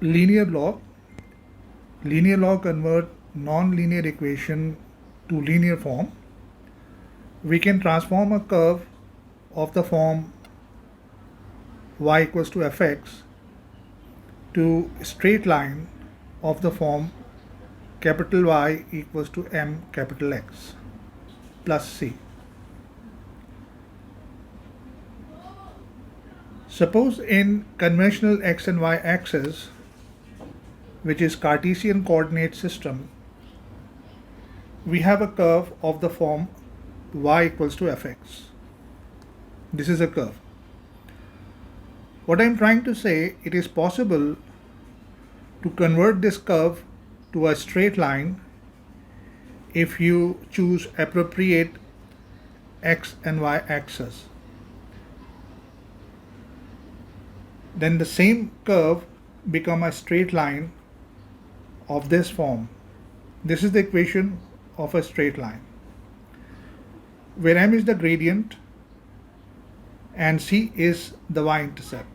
linear law. Linear law convert non-linear equation to linear form. We can transform a curve of the form y equals to fx to straight line of the form capital Y equals to m capital X plus c. Suppose in conventional x and y axis, which is Cartesian coordinate system, we have a curve of the form y equals to fx. This is a curve. What I'm trying to say, it is possible to convert this curve to a straight line if you choose appropriate x and y axis. Then the same curve become a straight line of this form. This is the equation of a straight line, where m is the gradient and c is the y-intercept.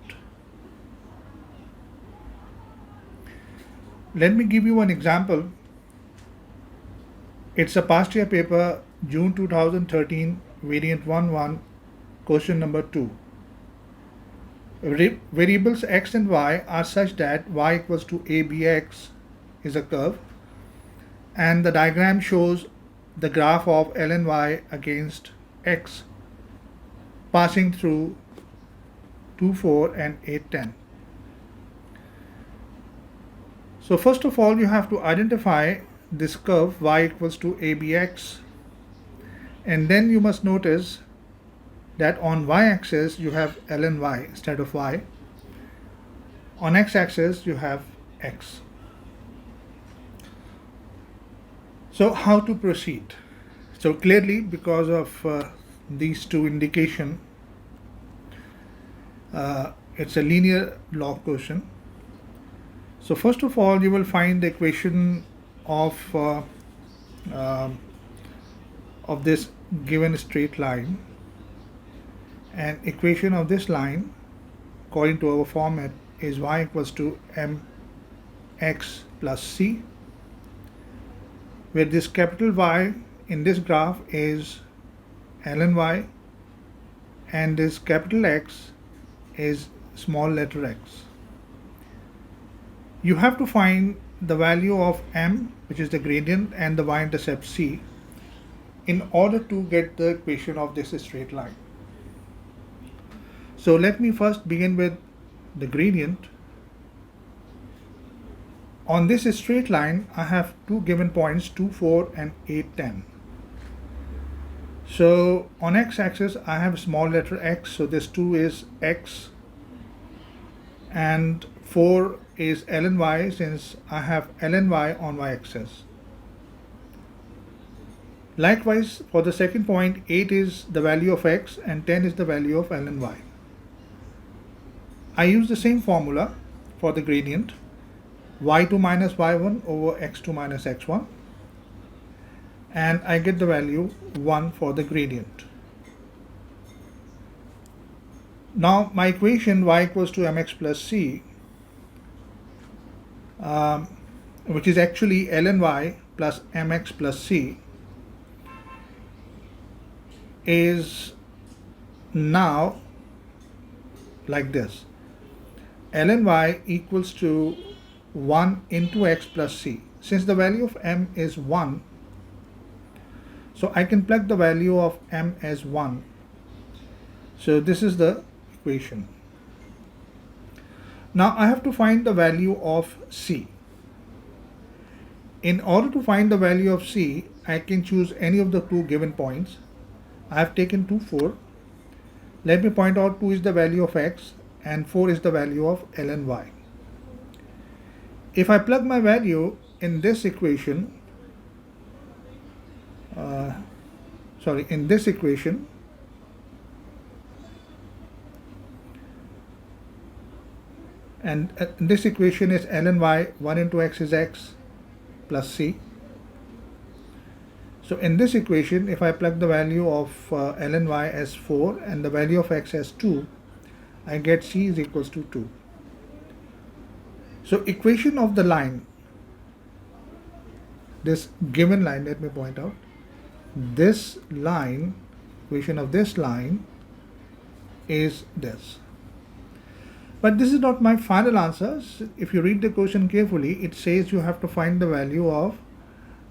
Let me give you an example. It's a past year paper, June 2013, variant 1-1, question number 2. Variables x and y are such that y equals to abx is a curve, and the diagram shows the graph of L and y against x passing through 2, 4 and 8, 10. So first of all, you have to identify this curve y equals to abx, and then you must notice that on y-axis you have L and y instead of y. On x-axis you have x. So how to proceed? So clearly, because of these two indication, it's a linear log question. So first of all, you will find the equation of this given straight line, and equation of this line according to our format is y equals to mx plus c, where this capital Y in this graph is L and y, and this capital X is small letter x. You have to find the value of m, which is the gradient, and the y-intercept c in order to get the equation of this straight line. So let me first begin with the gradient. On this straight line, I have two given points, 2, 4 and 8, 10. So on x-axis, I have small letter x, so this 2 is x, and 4 is L and y, since I have L and y on y-axis. Likewise, for the second point, 8 is the value of x and 10 is the value of L and y. I use the same formula for the gradient, y2 minus y1 over x2 minus x1, and I get the value 1 for the gradient. Now my equation y equals to mx plus c, which is actually L and y plus mx plus c, is now like this. L and y equals to 1 into x plus c. Since the value of m is 1, so I can plug the value of m as 1. So this is the equation. Now I have to find the value of c. In order to find the value of c, I can choose any of the two given points. I have taken 2, 4. Let me point out 2 is the value of x and 4 is the value of L and y. If I plug my value in this equation, and this equation is L and y, 1 into x is x plus c. So in this equation, if I plug the value of L and y as 4 and the value of x as 2, I get c is equals to 2. So equation of the line, this given line, let me point out, this line, equation of this line is this. But this is not my final answer. If you read the question carefully, it says you have to find the value of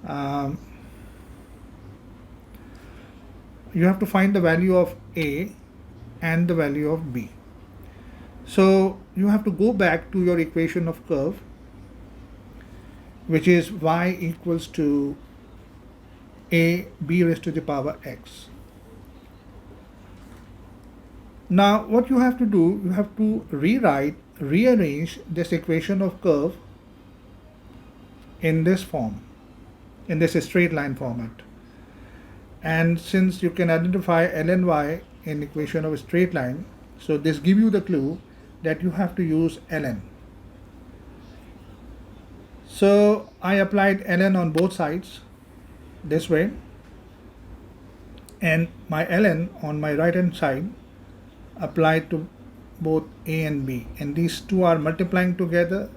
um, A and the value of B. So you have to go back to your equation of curve, which is y equals to a b raised to the power x. Now what you have to do, you have to rearrange this equation of curve in this form, in this straight line format. And since you can identify ln y in equation of a straight line, so this gives you the clue that you have to use ln. So I applied ln on both sides this way, and my ln on my right hand side applied to both a and b, and these two are multiplying together,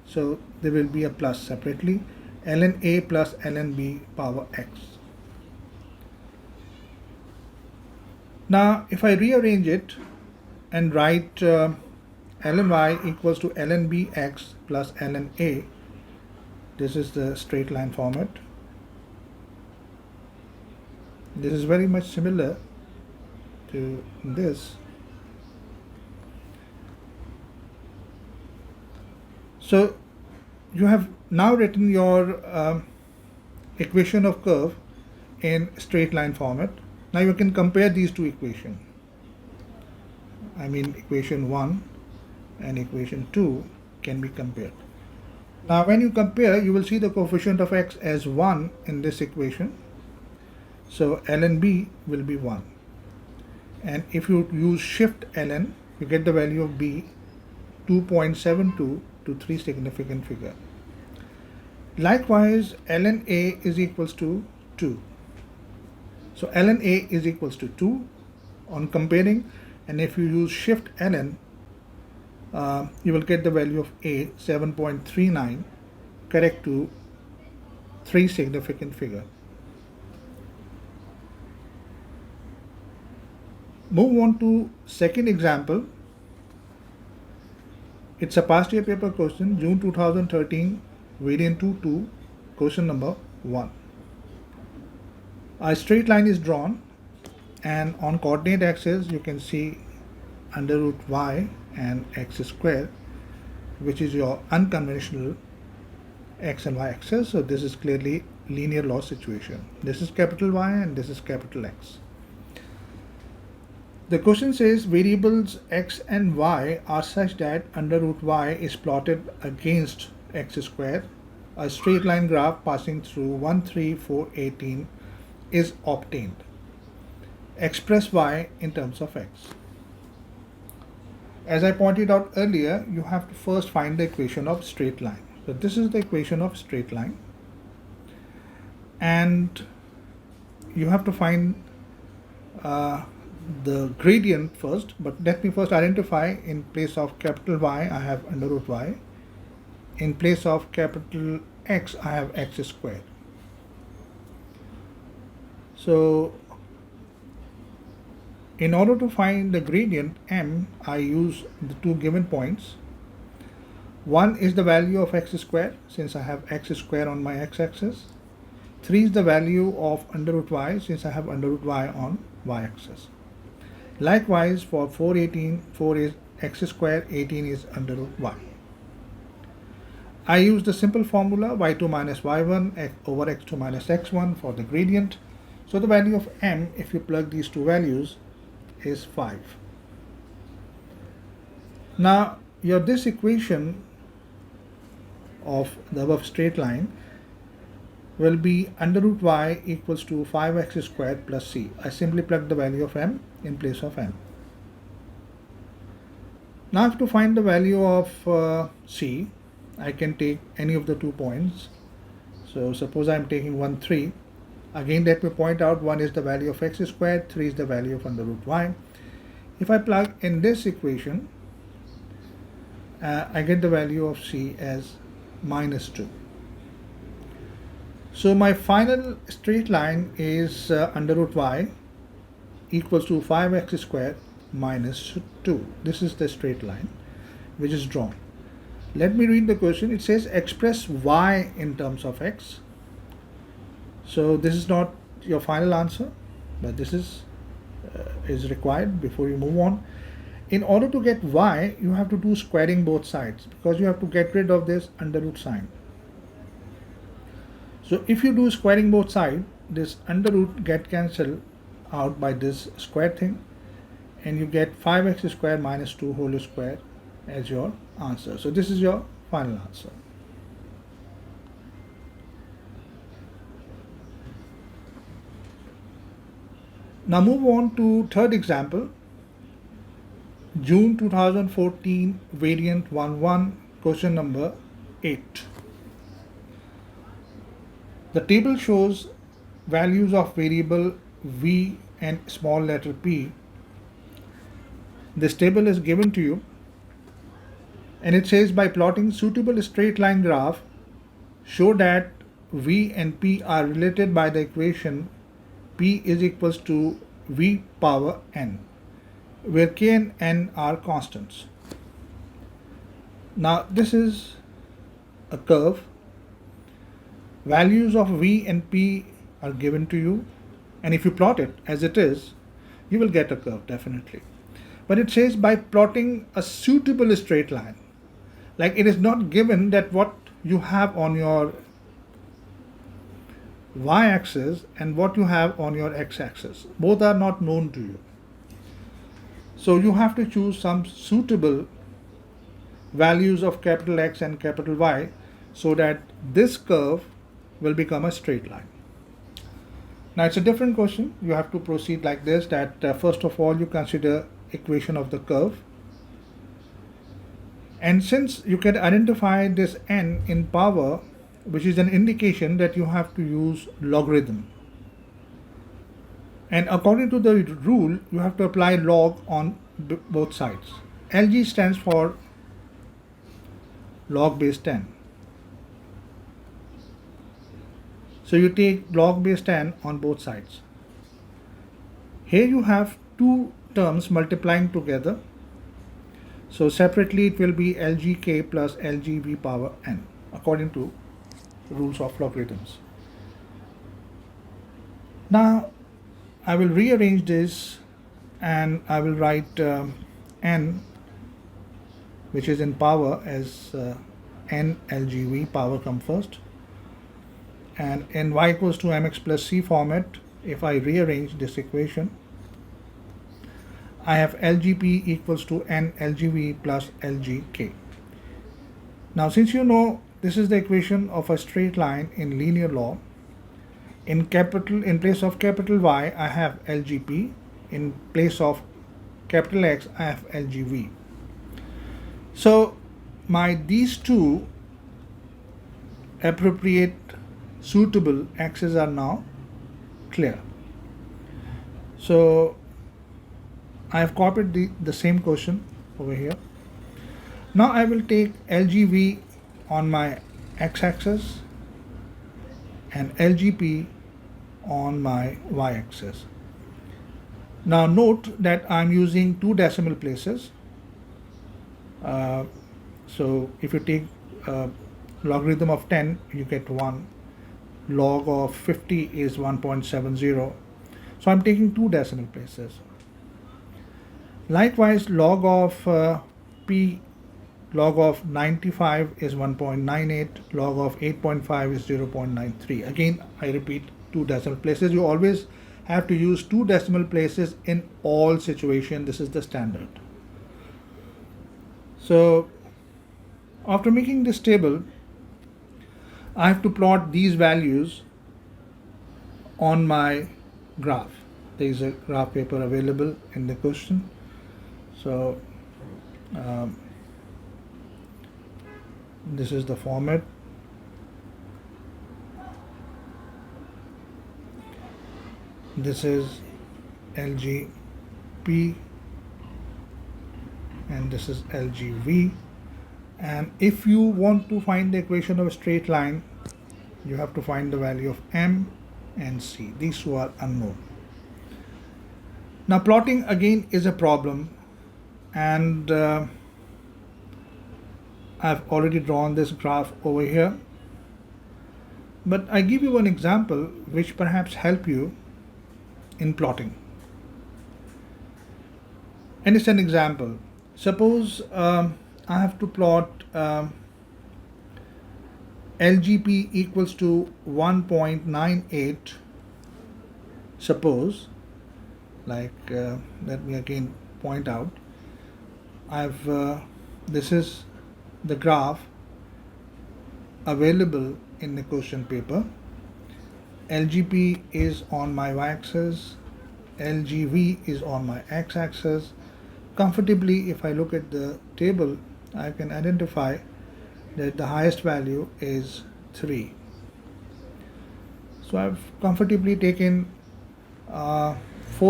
so there will be a plus separately, ln a plus ln b power x. Now if I rearrange it and write ln y equals to ln b x plus ln a, this is the straight line format. This is very much similar to this. So you have now written your equation of curve in straight line format. Now you can compare these two equations. I mean equation 1 and equation 2 can be compared. Now when you compare, you will see the coefficient of x as 1 in this equation. So ln b will be 1. And if you use shift ln, you get the value of b 2.72 to 3 significant figure. Likewise, ln a is equals to 2. So ln a is equals to 2 on comparing, and if you use shift ln, you will get the value of a 7.39, correct to 3 significant figure. Move on to second example. It's a past year paper question, June 2013, variant 2-2, question number 1. A straight line is drawn, and on coordinate axis you can see under root y and x square, which is your unconventional x and y axis. So this is clearly linear loss situation. This is capital Y and this is capital X. The question says variables x and y are such that under root y is plotted against x square. A straight line graph passing through 1, 3, 4, 18 is obtained. Express y in terms of x. As I pointed out earlier, you have to first find the equation of straight line. So this is the equation of straight line, and you have to find the gradient first. But let me first identify, in place of capital Y I have under root y, in place of capital X I have x squared. So in order to find the gradient m, I use the two given points. One is the value of x squared, since I have x squared on my x-axis. 3 is the value of under root y, since I have under root y on y-axis. Likewise, for 418, 4 is x squared, 18 is under root y. I use the simple formula y2 minus y1 over x2 minus x1 for the gradient. So the value of m, if you plug these two values, is 5. Now this equation of the above straight line will be under root y equals to 5x squared plus c. I simply plug the value of m in place of m. Now I have to find the value of c. I can take any of the 2 points. So suppose I am taking 1, 3. Again, let me point out, 1 is the value of x squared, 3 is the value of under root y. If I plug in this equation, I get the value of c as minus 2. So my final straight line is under root y equals to 5x squared minus 2. This is the straight line which is drawn. Let me read the question. It says express y in terms of x. So this is not your final answer, but this is required before you move on. In order to get y, you have to do squaring both sides because you have to get rid of this under root sign. So if you do squaring both sides, this under root get cancelled out by this square thing, and you get 5x squared minus 2 whole square as your answer. So this is your final answer. Now move on to third example. June 2014 variant 1-1, question number 8. The table shows values of variable v and small letter p. This table is given to you, and it says by plotting suitable straight line graph, show that v and p are related by the equation p is equals to v power n, where k and n are constants. Now this is a curve. Values of v and p are given to you, and if you plot it as it is, you will get a curve definitely. But it says by plotting a suitable straight line. Like, it is not given that what you have on your y-axis and what you have on your x-axis. Both are not known to you. So you have to choose some suitable values of capital X and capital Y so that this curve will become a straight line. Now it's a different question. You have to proceed like this, that first of all you consider equation of the curve. And since you can identify this n in power, which is an indication that you have to use logarithm. And according to the rule, you have to apply log on both sides. LG stands for log base 10. So you take log base 10 on both sides. Here you have two terms multiplying together. So separately it will be LGK plus LGV power n according to rules of logarithms. Now I will rearrange this and I will write n, which is in power, as n LGV, power come first. And in y equals to mx plus c format, if I rearrange this equation, I have LGP equals to n LGV plus LGK. Now since you know this is the equation of a straight line in linear law, in place of capital Y I have LGP, in place of capital X I have LGV. So these two appropriate suitable axes are now clear. So I have copied the same question over here. Now I will take LGV on my x-axis and LGP on my y-axis. Now note that I am using two decimal places. So if you take logarithm of 10, you get 1. Log of 50 is 1.70. So I'm taking two decimal places. Likewise, log of p, log of 95 is 1.98, log of 8.5 is 0.93. Again, I repeat, two decimal places. You always have to use two decimal places in all situations. This is the standard. So after making this table, I have to plot these values on my graph. There is a graph paper available in the question. So this is the format. This is LGP and this is LGV. And if you want to find the equation of a straight line, you have to find the value of m and c. These two are unknown. Now plotting again is a problem, and I've already drawn this graph over here, but I give you one example which perhaps help you in plotting. And it's an example. Suppose I have to plot LGP equals to 1.98. Suppose, let me again point out, this is the graph available in the question paper. LGP is on my y-axis, LGV is on my x-axis. Comfortably, if I look at the table, I can identify that the highest value is 3. So I've comfortably taken 4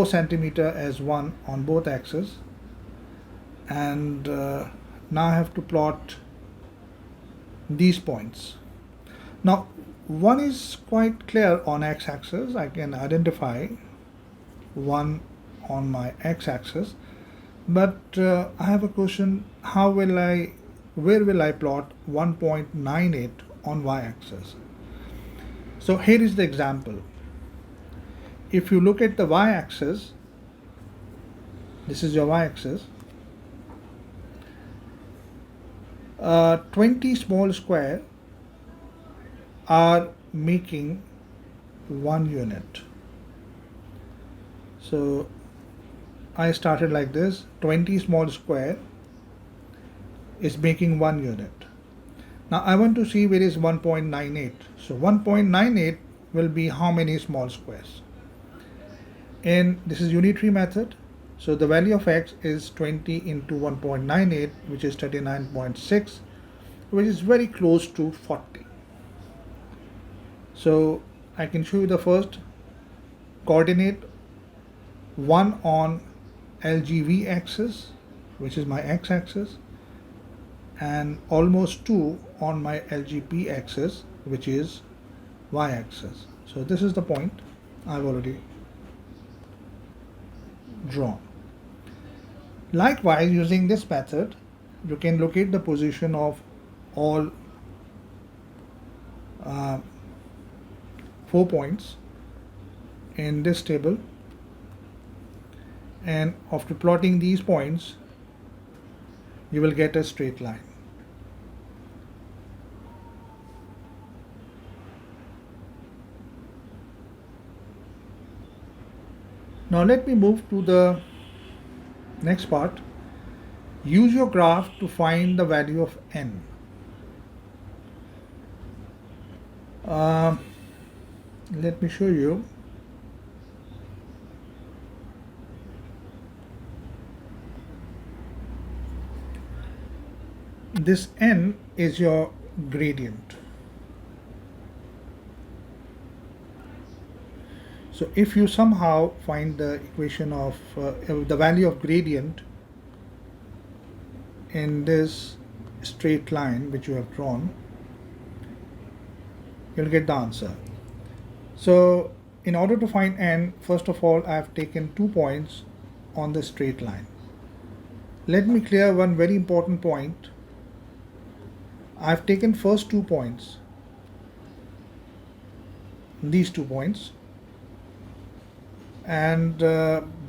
centimeter as 1 on both axes, and now I have to plot these points. Now one is quite clear on x-axis. I can identify 1 on my x-axis, but I have a question: where will I plot 1.98 on y-axis? So here is the example. If you look at the y-axis, this is your y-axis, 20 small square are making 1 unit. So I started like this: 20 small square is making 1 unit. Now I want to see where is 1.98. So 1.98 will be how many small squares? And this is unitary method. So the value of x is 20 into 1.98, which is 39.6, which is very close to 40. So I can show you the first coordinate: 1 on LGV axis, which is my x-axis, and almost 2 on my LGP axis, which is y-axis. So this is the point I've already drawn. Likewise, using this method, you can locate the position of all 4 points in this table, and after plotting these points, you will get a straight line. Now let me move to the next part. Use your graph to find the value of n. Let me show you. This n is your gradient. So if you somehow find the equation of the value of gradient in this straight line which you have drawn, you'll get the answer. So in order to find n, first of all, I have taken 2 points on the straight line. Let me clear one very important point. I have taken first 2 points, these 2 points, and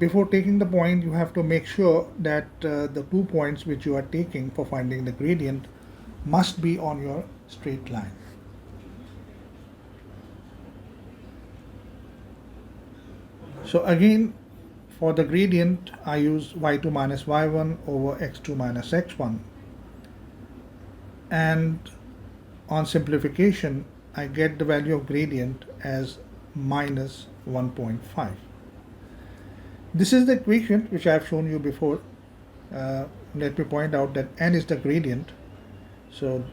before taking the point, you have to make sure that the 2 points which you are taking for finding the gradient must be on your straight line. So again, for the gradient, I use y2 minus y1 over x2 minus x1, and on simplification, I get the value of gradient as minus 1.5. This is the equation which I have shown you before. Let me point out that n is the gradient, so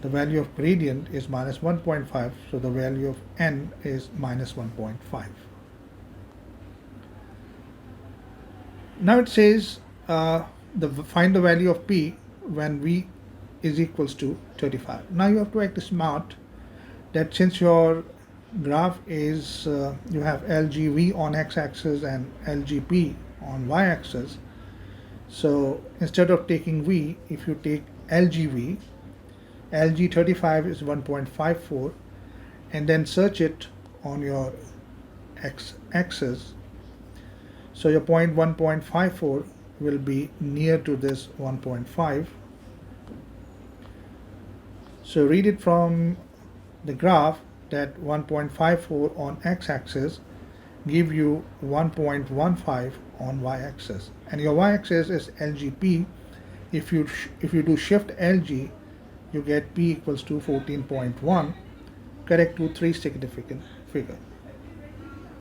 the value of gradient is minus 1.5, so the value of n is minus 1.5. Now it says find the value of p when v is equals to 35. Now you have to act smart, that since your graph is you have LGV on x-axis and LGP on y-axis, so instead of taking V, if you take LGV, LG35 is 1.54, and then search it on your x-axis, so your point 1.54 will be near to this 1.5. So read it from the graph that 1.54 on x-axis give you 1.15 on y-axis, and your y-axis is LGP. If you do shift LG, you get P equals to 14.1, correct to 3 significant figure.